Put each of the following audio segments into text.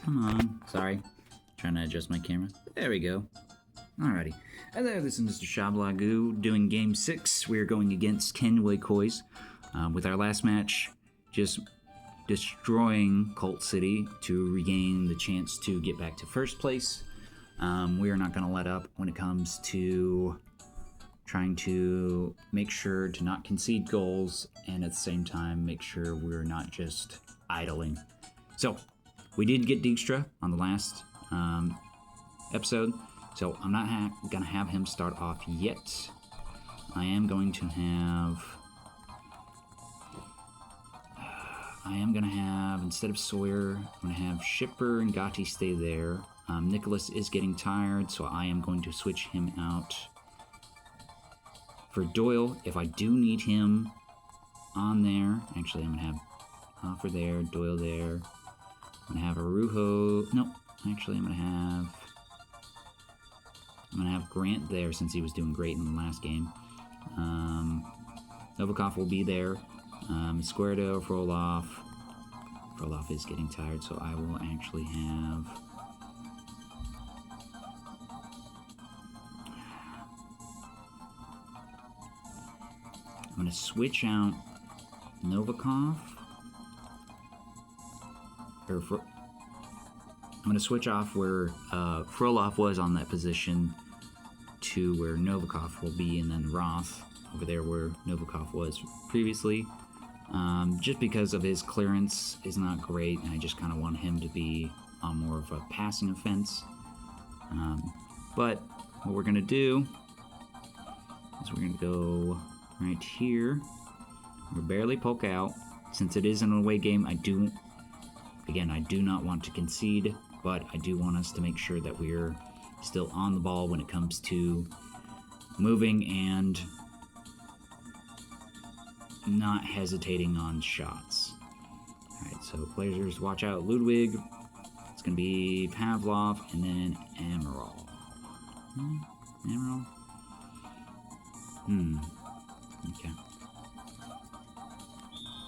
Come on. Sorry. Trying to adjust my camera. There we go. Alrighty. Hello, this is Mr. Shablagoo doing Game 6. We're going against Ken Waikois. With our last match, just destroying Colt City to regain the chance to get back to first place. We are not going to let up when it comes to trying to make sure to not concede goals and at the same time make sure we're not just idling. So, we did get Dijkstra on the last episode, so I'm not going to have him start off yet. I am going to have... instead of Sawyer, I'm going to have Shipper and Gotti stay there. Nicholas is getting tired, so I am going to switch him out for Doyle. If I do need him on there, actually I'm going to have Hoffer there, Doyle there. I'm going to have Arujo. No, actually I'm going to have Grant there since he was doing great in the last game. Novikov will be there. Squardo, Frolov. Frolov is getting tired, so I will actually have... I'm going to switch out Novikov. I'm going to switch off where Frolov was on that position to where Novikov will be, and then Roth over there where Novikov was previously. Just because of his clearance is not great, and I just kind of want him to be on more of a passing offense. But what we're going to do is we're going to go right here. We're barely poke out. Since it is an away game, I do not want to concede, but I do want us to make sure that we're still on the ball when it comes to moving and not hesitating on shots. Alright, so players watch out. Ludwig, it's going to be Pavlov, and then Amaral. Amaral? Okay.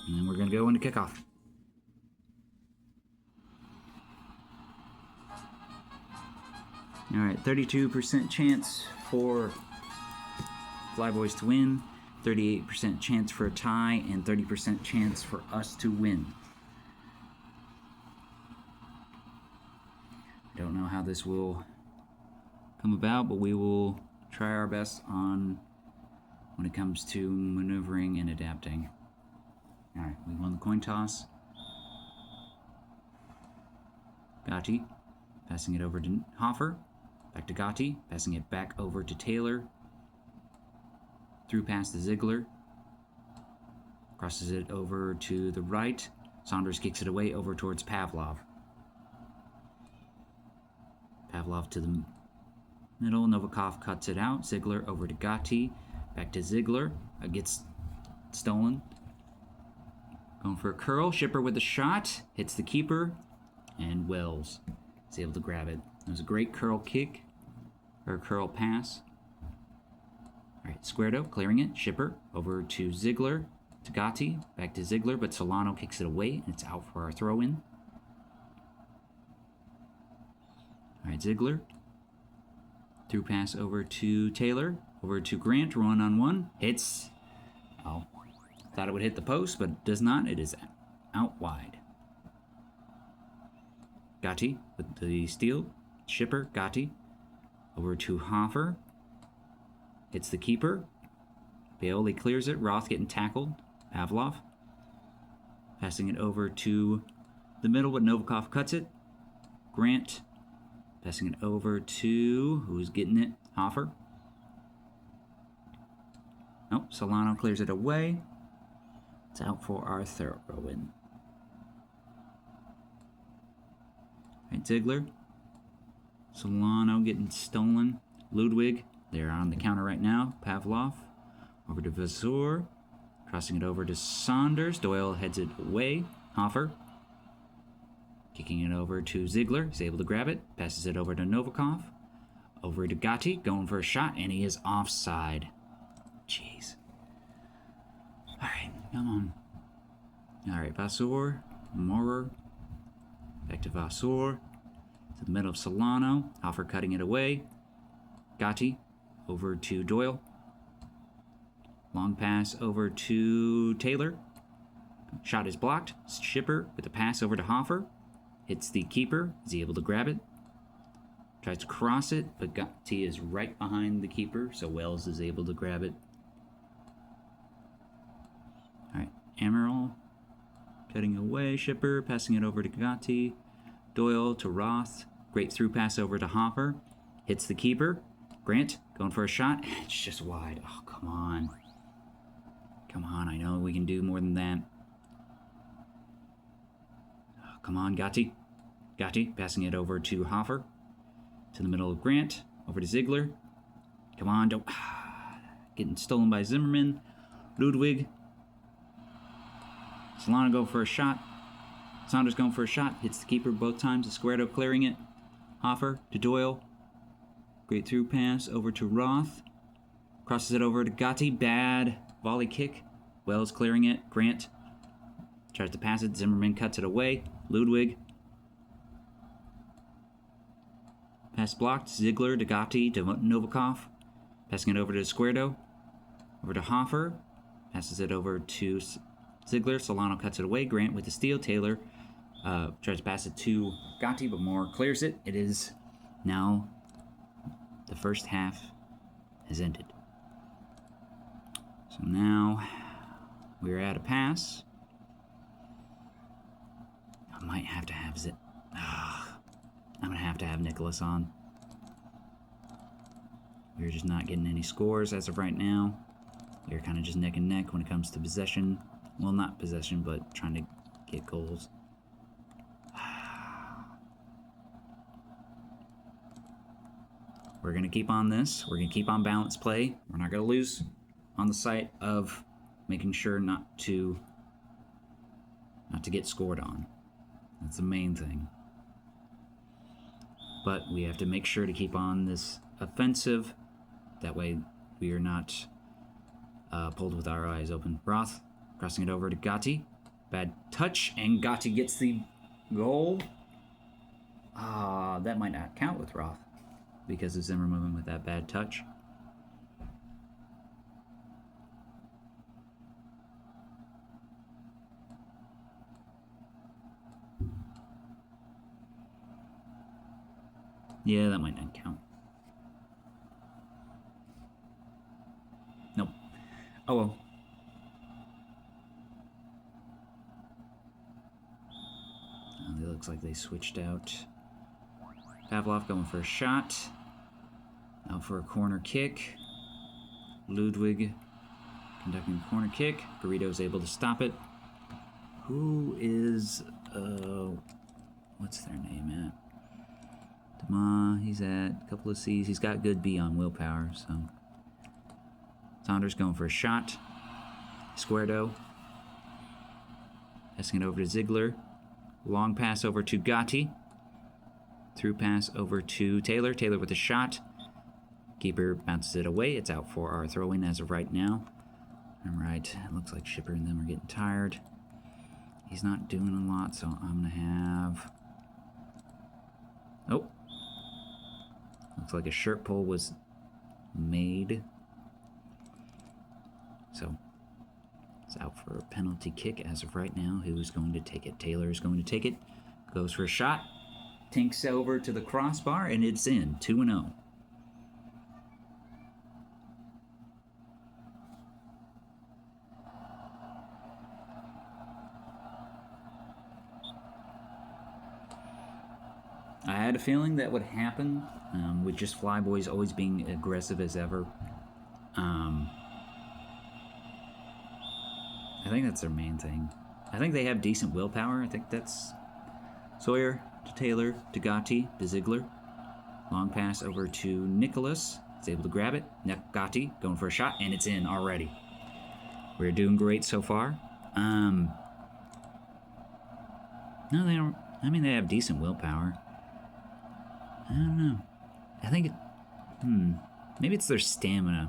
And then we're going to go into kickoff. Alright, 32% chance for Flyboys to win, 38% chance for a tie, and 30% chance for us to win. I don't know how this will come about, but we will try our best on when it comes to maneuvering and adapting. Alright, we won the coin toss. Gotti, passing it over to Hoffer. Back to Gotti, passing it back over to Taylor. Through pass to Ziegler. Crosses it over to the right. Saunders kicks it away over towards Pavlov. Pavlov to the middle. Novikov cuts it out. Ziegler over to Gotti. Back to Ziegler. Gets stolen. Going for a curl. Shipper with a shot. Hits the keeper. And Wells is able to grab it. It was a great curl kick. Or curl pass. Alright, Squardo clearing it. Shipper over to Ziegler. To Gotti. Back to Ziegler, but Solano kicks it away. And it's out for our throw-in. Alright, Ziegler. Through pass over to Taylor. Over to Grant. One-on-one. Hits. Oh. Thought it would hit the post, but it does not. It is out wide. Gotti with the steal. Shipper. Gotti. Over to Hoffer. Hits the keeper. Paoli clears it. Roth getting tackled. Pavlov. Passing it over to the middle, but Novikov cuts it. Grant. Passing it over to... who's getting it? Hoffer. Oh, Solano clears it away. It's out for our throw-in. Right, Ziegler. Solano getting stolen. Ludwig. They're on the counter right now. Pavlov. Over to Vasur. Crossing it over to Saunders. Doyle heads it away. Hoffer. Kicking it over to Ziegler. He's able to grab it. Passes it over to Novikov. Over to Gotti. Going for a shot. And he is offside. Jeez. Alright. Come on. Alright. Vasur. Morer. Back to Vasseur. To the middle of Solano. Hoffer cutting it away. Gotti over to Doyle. Long pass over to Taylor. Shot is blocked. Shipper with a pass over to Hoffer. Hits the keeper. Is he able to grab it? Tries to cross it, but Gotti is right behind the keeper, so Wells is able to grab it. Alright, Amaral cutting away. Shipper passing it over to Gotti. Doyle to Roth. Great through pass over to Hoffer. Hits the keeper. Grant going for a shot. It's just wide. Oh, come on. Come on, I know we can do more than that. Oh, come on, Gotti. Gotti passing it over to Hoffer. To the middle of Grant. Over to Ziegler. Come on, don't... Getting stolen by Zimmerman. Ludwig. Solano go for a shot. Saunders going for a shot. Hits the keeper both times. Esquerdo clearing it. Hoffer to Doyle. Great through pass over to Roth. Crosses it over to Gotti. Bad volley kick. Wells clearing it. Grant tries to pass it. Zimmerman cuts it away. Ludwig. Pass blocked. Ziegler to Gotti to Novikov. Passing it over to Esquerdo. Over to Hoffer. Passes it over to Ziegler. Solano cuts it away. Grant with the steal. Taylor tries to pass it to Gotti, but Moore clears it. It is now the first half has ended. So now we're at a pass. I might have to have I'm going to have Nicholas on. We're just not getting any scores as of right now. We're kind of just neck and neck when it comes to possession. Well, not possession, but trying to get goals. We're going to keep on this. We're going to keep on balanced play. We're not going to lose on the site of making sure not to get scored on. That's the main thing. But we have to make sure to keep on this offensive. That way we are not pulled with our eyes open. Roth crossing it over to Gotti. Bad touch, and Gotti gets the goal. That might not count with Roth because of Zimmerman with that bad touch. Yeah, that might not count. Nope. Oh well. It looks like they switched out. Pavlov going for a shot. Out for a corner kick. Ludwig conducting a corner kick. Burrito's able to stop it. Who is, what's their name at? He's at a couple of C's. He's got good B on willpower, so. Saunders going for a shot. Esquerdo. Passing it over to Ziegler. Long pass over to Gotti. Through pass over to Taylor. Taylor with a shot. Keeper bounces it away. It's out for our throw-in as of right now. Alright, it looks like Shipper and them are getting tired. He's not doing a lot, so I'm going to have... Oh. Looks like a shirt pull was made. So, it's out for a penalty kick as of right now. Who's going to take it? Taylor is going to take it. Goes for a shot. Tinks over to the crossbar, and it's in. 2-0. I had a feeling that would happen, with just Flyboys always being aggressive as ever. I think that's their main thing. I think they have decent willpower. I think that's Sawyer to Taylor to Gotti to Ziegler. Long pass over to Nicholas. He's able to grab it. Gotti going for a shot, and it's in already. We're doing great so far. No, they don't. I mean, they have decent willpower. I don't know. I think it... Maybe it's their stamina.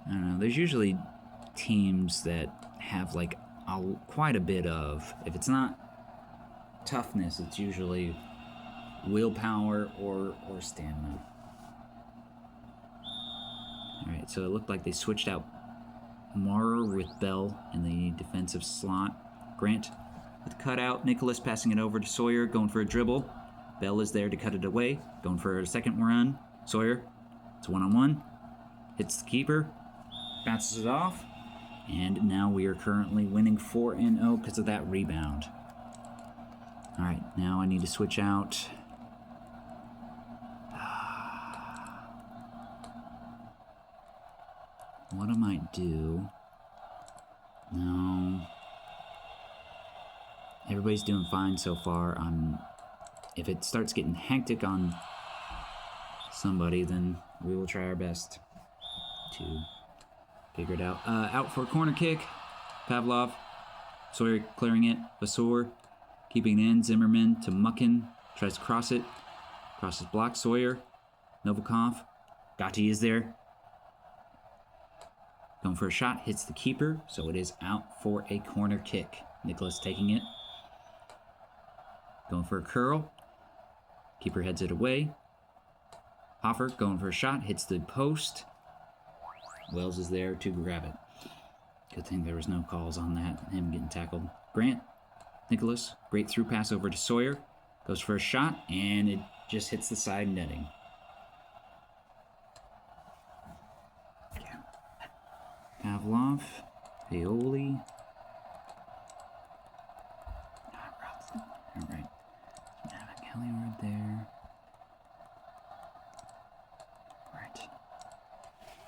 I don't know. There's usually teams that have, like, quite a bit of... If it's not toughness. It's usually willpower or stamina. Alright, so it looked like they switched out Maurer with Bell in the defensive slot. Grant with cutout. Nicholas passing it over to Sawyer, going for a dribble. Bell is there to cut it away, going for a second run. Sawyer, it's one-on-one. Hits the keeper, bounces it off, and now we are currently winning 4-0 because of that rebound. Alright, now I need to switch out. What I might do... No. Everybody's doing fine so far. If it starts getting hectic on somebody, then we will try our best to figure it out. Out for a corner kick. Pavlov. Sawyer clearing it. Vasor keeping it in. Zimmerman to Muckin. Tries to cross it. Crosses block. Sawyer. Novikov. Gatti is there. Going for a shot. Hits the keeper. So it is out for a corner kick. Nicholas taking it. Going for a curl. Keeper heads it away. Hoffer going for a shot. Hits the post. Wells is there to grab it. Good thing there was no calls on that. Him getting tackled. Grant. Nicholas. Great through pass over to Sawyer. Goes for a shot. And it just hits the side netting. Pavlov. Paoli. All right. Halliard there.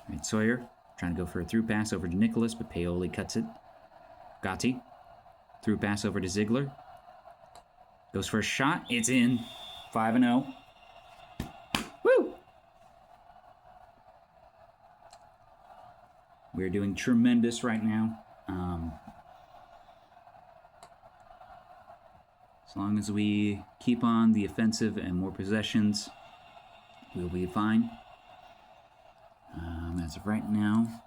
Right, Sawyer trying to go for a through pass over to Nicholas, but Paoli cuts it. Gatti. Through pass over to Ziegler. Goes for a shot. It's in. 5-0. Woo! We're doing tremendous right now. As long as we keep on the offensive and more possessions, we'll be fine. As of right now,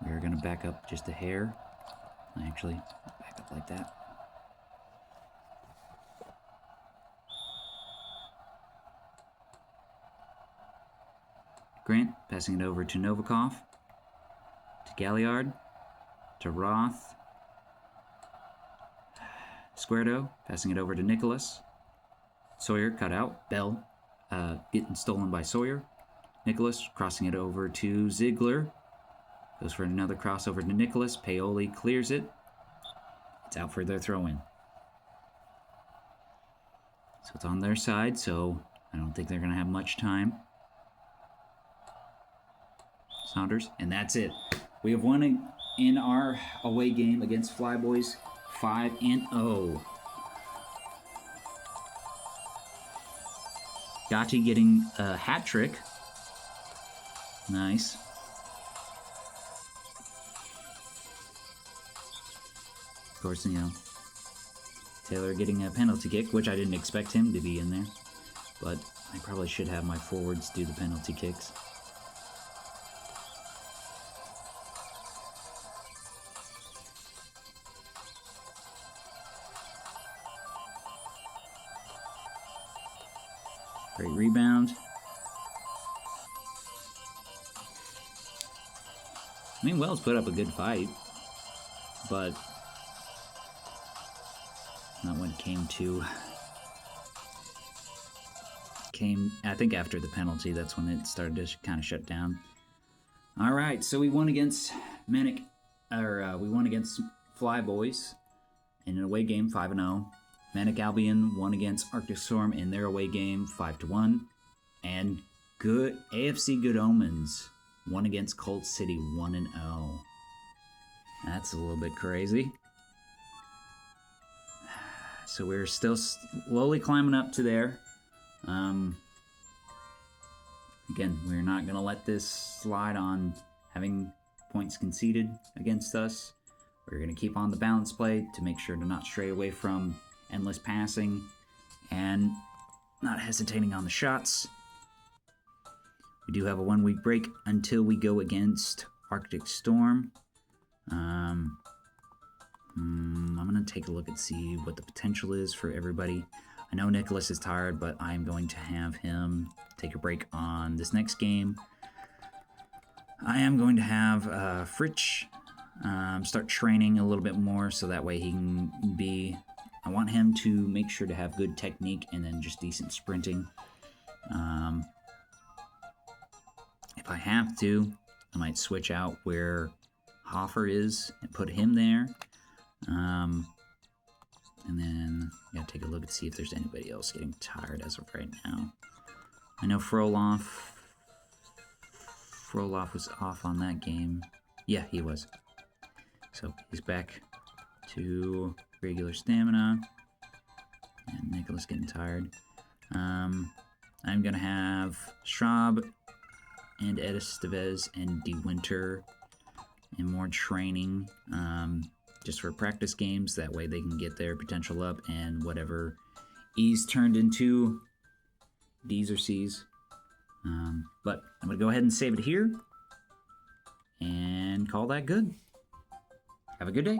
we're going to back up just a hair. Actually, back up like that. Grant passing it over to Novikov, to Galliard, to Roth. Squardo passing it over to Nicholas. Sawyer cut out. Bell getting stolen by Sawyer. Nicholas crossing it over to Ziegler. Goes for another crossover to Nicholas. Paoli clears it. It's out for their throw-in. So it's on their side, so I don't think they're going to have much time. Saunders, and that's it. We have won in our away game against Flyboys 5-0. Gatti getting a hat trick. Nice. Of course, Taylor getting a penalty kick, which I didn't expect him to be in there. But I probably should have my forwards do the penalty kicks. Great rebound. I mean, Wells put up a good fight, but not when it came to... I think after the penalty, that's when it started to kind of shut down. All right, so we won against we won against Flyboys in an away game, 5-0. Manic Albion won against Arctic Storm in their away game, 5-1. And good AFC Good Omens won against Colt City, 1-0. That's a little bit crazy. So we're still slowly climbing up to there. Again, we're not going to let this slide on having points conceded against us. We're going to keep on the balance play to make sure to not stray away from endless passing and not hesitating on the shots. We do have a 1-week break until we go against Arctic Storm. I'm going to take a look and see what the potential is for everybody. I know Nicholas is tired, but I'm going to have him take a break on this next game. I am going to have Fritsch start training a little bit more so that way he can be... I want him to make sure to have good technique and then just decent sprinting. If I have to, I might switch out where Hoffer is and put him there. And then I gotta take a look and see if there's anybody else getting tired as of right now. I know Frolov was off on that game. Yeah, he was. So he's back to regular stamina. And Nicholas getting tired. I'm gonna have Schraub and Estevez and De Winter and more training. Just for practice games, that way they can get their potential up and whatever E's turned into D's or C's. But I'm going to go ahead and save it here and call that good. Have a good day.